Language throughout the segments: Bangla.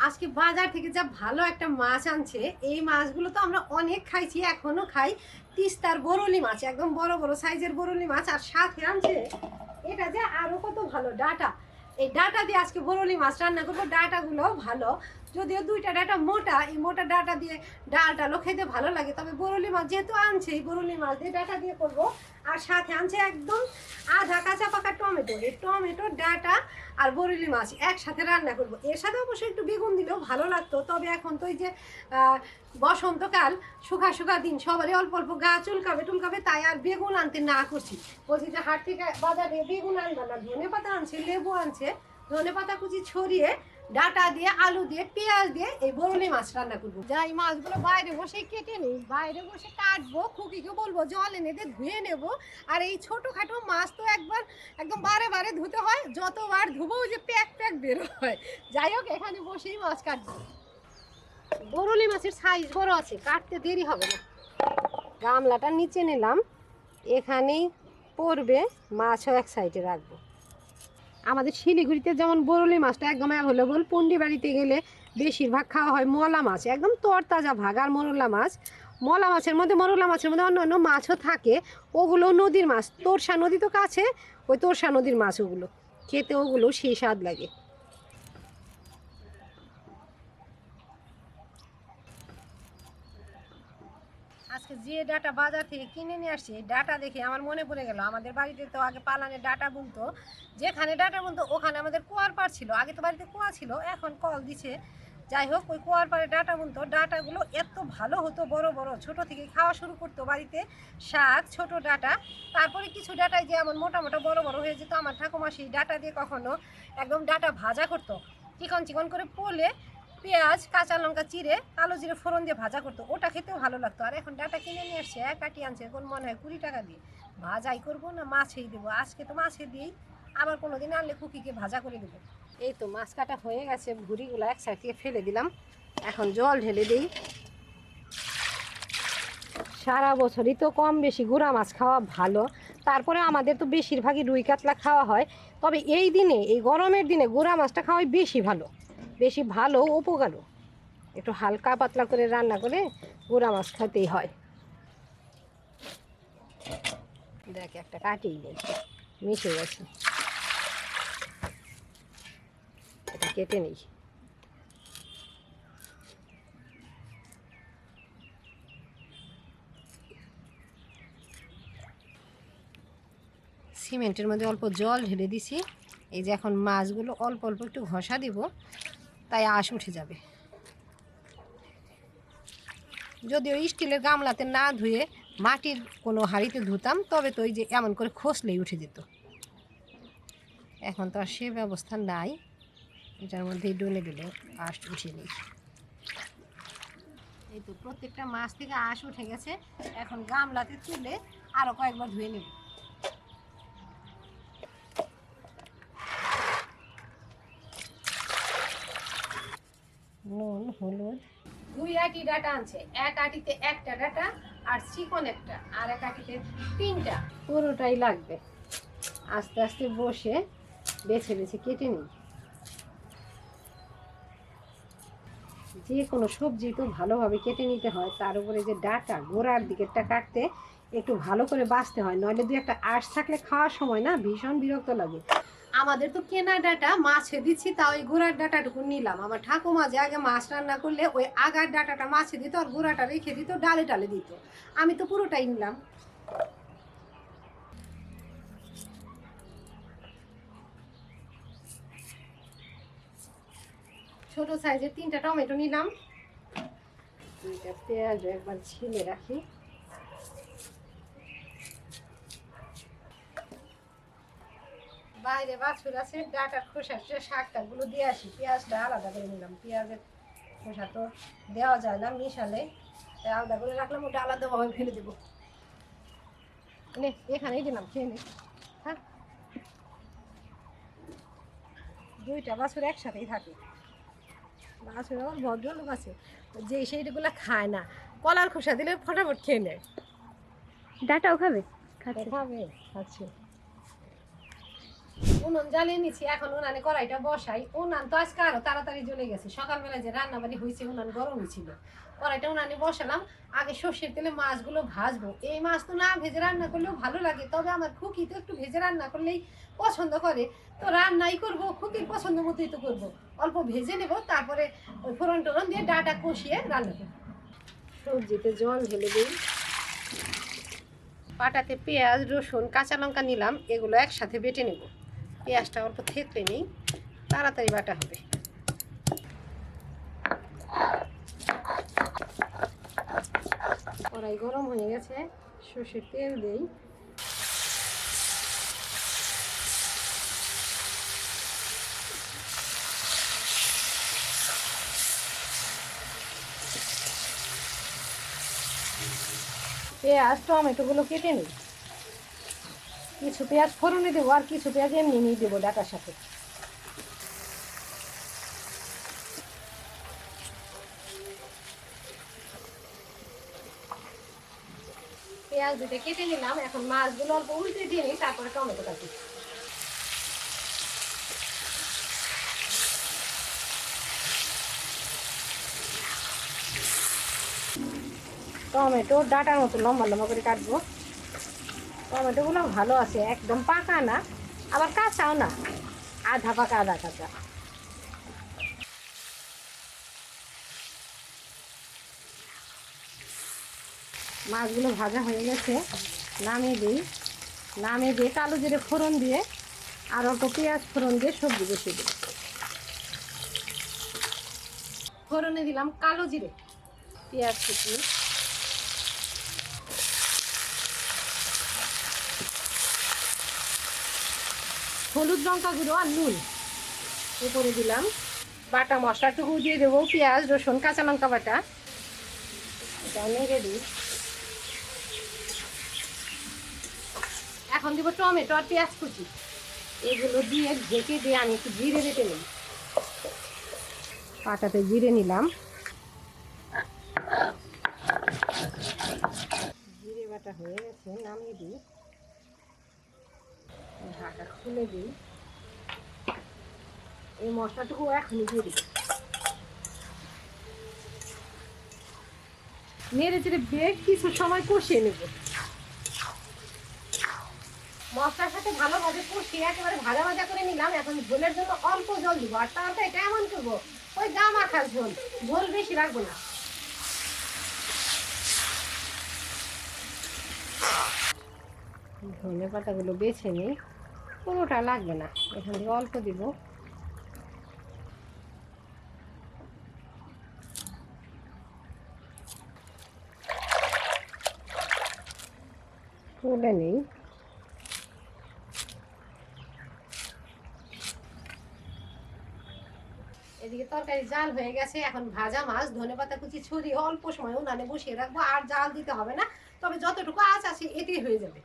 আজকে বাজার থেকে যা ভালো একটা মাছ আনছে। এই মাছগুলো তো আমরা অনেক খাইছি, এখনো খাই। তিস্তার বরলি মাছ, একদম বড় বড় সাইজের বরলি মাছ। আর সাথে আনছে এটা যে আরো কত ভালো ডাটা। এই ডাটা দিয়ে আজকে বরলি মাছ রান্না করবো। ডাটাগুলো ভালো, যদিও দুইটা ডাটা মোটা। এই মোটা ডাটা দিয়ে ডাল টালও খেতে ভালো লাগে, তবে বরলি মাছ যেহেতু আনছে, এই বরলি মাছ দিয়ে ডাটা দিয়ে করবো। আর সাথে আনছে একদম আধা কাঁচা পাকা টমেটো। এই টমেটো, ডাটা আর বরলি মাছ একসাথে রান্না করব। এর সাথে অবশ্যই একটু বেগুন দিলেও ভালো লাগতো, তবে এখন তো এই যে বসন্তকাল, শুকা শুকা দিন, সবারই অল্প অল্প গা চুলকাবে টুলকাবে, তাই আর বেগুন আনতে না করছি। বলছি যে হাট থেকে বাজারে বেগুন আনবা না, ধনে পাতা আনছে, লেবু আনছে। ধনে পাতা কুচি ছড়িয়ে ডাটা দিয়ে, আলু দিয়ে, পেঁয়াজ দিয়ে এই বরলি মাছ রান্না করবো। যা এই মাছগুলো বাইরে বসে কেটে নেই, বাইরে বসে কাটবো, খুকিকে বলবো জল এনে দিয়ে ধুয়ে নেবো। আর এই ছোটোখাটো মাছ তো একদম বারে বারে ধুতে হয়, যতবার ধুবো ওই যে প্যাক প্যাক বের হয়। যাই হোক, এখানে বসেই মাছ কাটবো। বরলি মাছের সাইজ বড় আছে, কাটতে দেরি হবে না। গামলাটা নিচে নিলাম, এখানেই পড়বে, মাছও এক সাইডে রাখবো। আমাদের শিলিগুড়িতে যেমন বরলি মাছটা একদম অ্যাভেলেবল, পন্ডি বাড়িতে গেলে বেশিরভাগ খাওয়া হয় মলা মাছ, একদম তরতাজা ভাগ। আর মরলা মাছ, মলা মাছের মধ্যে, মরলা মাছের মধ্যে অন্য অন্য মাছও থাকে, ওগুলো নদীর মাছ। তোরসা নদী তো কাছে, ওই তোরসা নদীর মাছ, ওগুলো খেতে ওগুলো সেই স্বাদ লাগে। আজকে যে ডাটা বাজার থেকে কিনে নিয়ে আসছি, এই ডাটা দেখে আমার মনে পড়ে গেল, আমাদের বাড়িতে তো আগে পালানে ডাটা বুনতো। যেখানে ডাটা বুনতো ওখানে আমাদের কুয়ার পাড় ছিল। আগে তো বাড়িতে কুয়া ছিল, এখন কল দিছে। যাই হোক, ওই কুয়ার পাড়ে ডাটা বুনতো। ডাটাগুলো এত ভালো হতো, বড় বড়, ছোট থেকে খাওয়া শুরু করতো বাড়িতে। শাক, ছোট ডাটা, তারপরে কিছু ডাটাই যে এমন মোটা মোটা বড় বড় হয়ে যেত। আমার ঠাকুমা সেই ডাটা দিয়ে কখনো একদম ডাটা ভাজা করতো, চিকন চিকন করে পোলে পেঁয়াজ কাঁচা লঙ্কা চিড়ে কালো জিরে ফোড়ন দিয়ে ভাজা করতো, ওটা খেতেও ভালো লাগতো। আর এখন ডাটা কিনে নিয়ে আসছে, কাটি আনছে, এখন মনে হয় 20 টাকা দিয়ে। ভাজাই করবো না মাছেই দেবো, আজকে তো মাছে দিই, আবার কোনো দিন আনলে কুকিকে ভাজা করে দেবো। এই তো মাছ কাটা হয়ে গেছে, ভুড়িগুলো এক সাইড থেকে ফেলে দিলাম, এখন জল ঢেলে দিই। সারা বছরই তো কম বেশি গুঁড়া মাছ খাওয়া ভালো, তারপরে আমাদের তো বেশিরভাগই রুই কাতলা খাওয়া হয়। তবে এই দিনে, এই গরমের দিনে গুঁড়া মাছটা খাওয়াই বেশি ভালো, বেশি ভালো, উপকারও। একটু হালকা পাতলা করে রান্না করে গুঁড়া মাছ খেতেই হয়। দেখ, একটা কাটেই নেই, মিশে গেছে, এটা কেটে নেই। সিমেন্টের মধ্যে অল্প জল ঢেলে দিছি। এই যে এখন মাছগুলো অল্প অল্প একটু ঘষা দিব, তাই আঁশ উঠে যাবে। যদিও স্টিলের গামলাতে না ধুয়ে মাটির কোনো হাঁড়িতে ধুতাম, তবে তো ওই যে এমন করে খসলেই উঠে যেত। এখন তো আর সে ব্যবস্থা নাই, এটার মধ্যেই ডলে ডলে আঁশ উঠিয়ে নিই। এই তো প্রত্যেকটা মাছ থেকে আঁশ উঠে গেছে, এখন গামলাতে তুলে আরও কয়েকবার ধুয়ে নেব। নুন, হলুদ, 2 আটি ডাটা আনছে। এক আটিতে একটা ডাটা, আর চিকন একটা, আর এক আটিতে 3টা, পুরোটাই লাগবে। আস্তে আস্তে বসে বেছে বেছে কেটে নিই। যে কোনো সবজি তো ভালোভাবে কেটে নিতে হয়, তার উপরে যে ডাটা, গোড়ার দিকেরটা কাটতে একটু ভালো করে বাছতে হয়, নইলে দুই একটা আঁশ থাকলে খাওয়ার সময় না ভীষণ বিরক্ত লাগে। আমাদের তো কেনা ডাটা মাছে দিচ্ছি, তাও ওই গোড়ার ডাটাটুকু নিলাম। আমার ঠাকুমা যে আগে মাছ রান্না করলে ওই আগার ডাটাটা মাছে দিত, আর গোড়াটা রেখে দিত, ডালে ডালে দিত। আমি তো পুরোটাই নিলাম। ছোট সাইজের 3টা টমেটো নিলাম, 2টা পেঁয়াজ একবার ছিলে রাখি। বাইরে বাছুর আছে, ডাটার খোসা শাকটাগুলো দিয়ে আসি। পেঁয়াজটা আলাদা করে নিলাম, পেঁয়াজের খোসা তো দেওয়া যায় না মিশালে, তাই আলাদা করে রাখলাম, ওটা আলাদাভাবে ফেলে দেবো। এখানেই দিলাম, খেয়ে নে। হ্যাঁ, 2টা বাছুর একসাথেই থাকে। বাছুর আমার ভদ্রলোক আছে, যে সেইগুলো খায় না, কলার খোসা দিলে ফটাফট খেয়ে নেয়। ডাটাও খাবে, খাবে, খাচ্ছে। উনুন জ্বালিয়ে নিচ্ছি, এখন উনানে কড়াইটা বসাই। উনান তো আজকে আরো তাড়াতাড়ি জ্বলে গেছে, সকালবেলায় যে রান্না বাড়ি হয়েছে উনান গরমই ছিল। কড়াইটা উনানে বসালাম, আগে সর্ষের তেলে মাছগুলো ভাজবো। এই মাছ তো না ভেজে রান্না করলেও ভালো লাগে, তবে আমার খুকি তো একটু ভেজে রান্না করলেই পছন্দ করে, তো রান্নাই করবো, খুকির পছন্দ মতোই তো করবো। অল্প ভেজে নেবো, তারপরে ওই ফোড়ন টোড়ন দিয়ে ডাটা কষিয়ে রান্না করবো। সবজিতে জল ঢেলে দিই। পাটাতে পেঁয়াজ, রসুন, কাঁচা লঙ্কা নিলাম, এগুলো একসাথে বেটে নেব। পেঁয়াজটা অল্প থেতলে নেই, তাড়াতাড়ি বাটা হবে। কড়াই গরম হয়ে গেছে, সর্ষের তেল দিই। পেঁয়াজ টমেটোগুলো কেটে নিই, কিছু পেঁয়াজ ফোড়নে দেবো আর কিছু পেঁয়াজ এমনি নিয়ে দেবো ডাটার সাথে। পেঁয়াজ দুটো কেটে নিলাম, এখন মাছগুলো অল্প উল্টে দিয়ে নিই, তারপরে টমেটো কাটি। টমেটো ডাটার মতো লম্বা লম্বা করে কাটবো। টমেটোগুলো ভালো আছে, একদম পাকা না আবার কাঁচাও না, আধা পাকা আধা কাঁচা। মাছগুলো ভাজা হয়ে গেছে, নামিয়ে দিই। নামিয়ে দিয়ে কালো জিরে ফোড়ন দিয়ে আর অল্প পেঁয়াজ ফোড়ন দিয়ে সবজি বসিয়ে দিই। ফোড়নে দিলাম কালো জিরে, পেঁয়াজ কুচি, হলুদ, লঙ্কা গুঁড়ো আর নুন। উপরে দিলাম বাটা মশলাটুকু দিয়ে দেবো, পেঁয়াজ, রসুন, কাঁচা লঙ্কা বাটা। এটা নেড়ে দিই। এখন দিব টমেটো আর পেঁয়াজ কুচি, এগুলো দিয়ে ঢেকে দিয়ে আমি একটু জিরে বেটে নিই। পাটাতে জিরে নিলাম, জিরে বাটা হয়ে গেছে, নামিয়ে দিই। ঢাকা খুলে দিই। এই মশলাটুকু এখনই দিয়ে দিই। নেড়ে চেড়ে বেশ কিছু সময় কষিয়ে নেব। মশলার সাথে ভালোভাবে কষিয়ে একেবারে ভাজা ভাজা করে নিলাম। এখন ঝোলের জন্য অল্প জল দিব, আর তারপরে এটা এমন করবো ওই গা মাখার ঝোল, ঝোল বেশি রাখবো না। ধনে পাতাগুলো বেছে নিই, পুরোটা লাগবে না, এখান থেকে অল্প দিব। তুলে নিই। এদিকে তরকারি জাল হয়ে গেছে, এখন ভাজা মাছ ধনেপাতা কুচি ছড়িয়ে অল্প সময় উনানে বসিয়ে রাখবো, আর জাল দিতে হবে না, তবে যতটুকু আঁচ আছে এতেই হয়ে যাবে।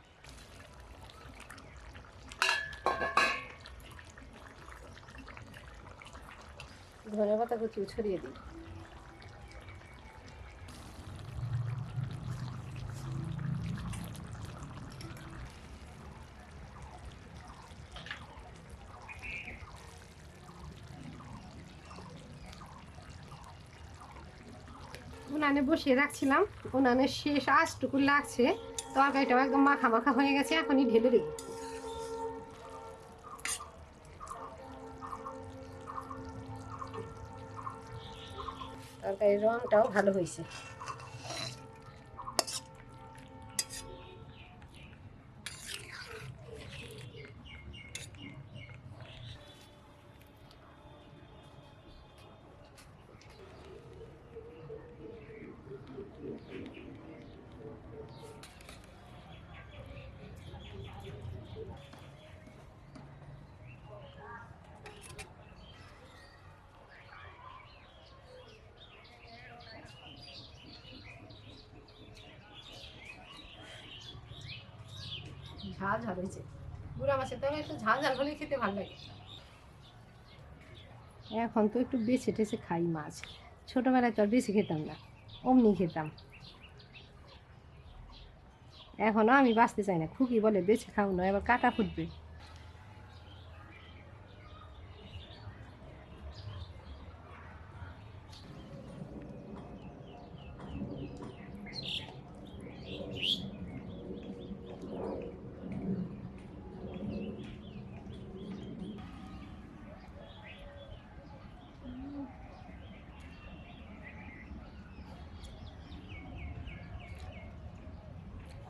ধনেপাতা কুচি ছড়িয়ে দিই। উনানে বসিয়ে রাখছিলাম, উনানের শেষ আঁচটুকু লাগছে, তরকারিটাও একদম মাখা মাখা হয়ে গেছে, এখনই ঢেলে দেবো। তরকারির রংটাও ভালো হয়েছে। ঝাল ঝাল হয়েছে, গুঁড়া মাছের তরকারি একটু ঝাল ঝাল হলে খেতে ভালো লাগে। এখন তো একটু বেছে টেছে খাই মাছ, ছোটবেলায় তো আর বেশি খেতাম না, অমনি খেতাম। এখনো আমি বাঁচতে চাই না, খুকি বলে বেছে খাও না, এবার কাটা ফুটবে।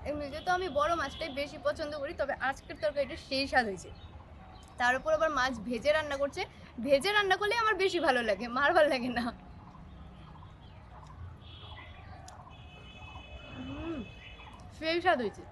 এমনিতে তো আমি বড় মাছটাই বেশি পছন্দ করি, তবে আজকের তরকারিটা সেই স্বাদ হয়েছে। তার উপর আবার মাছ ভেজে রান্না করছে। ভেজে রান্না করলে আমার বেশি ভালো লাগে, মার ভালো লাগে না। সেই স্বাদ হয়েছে।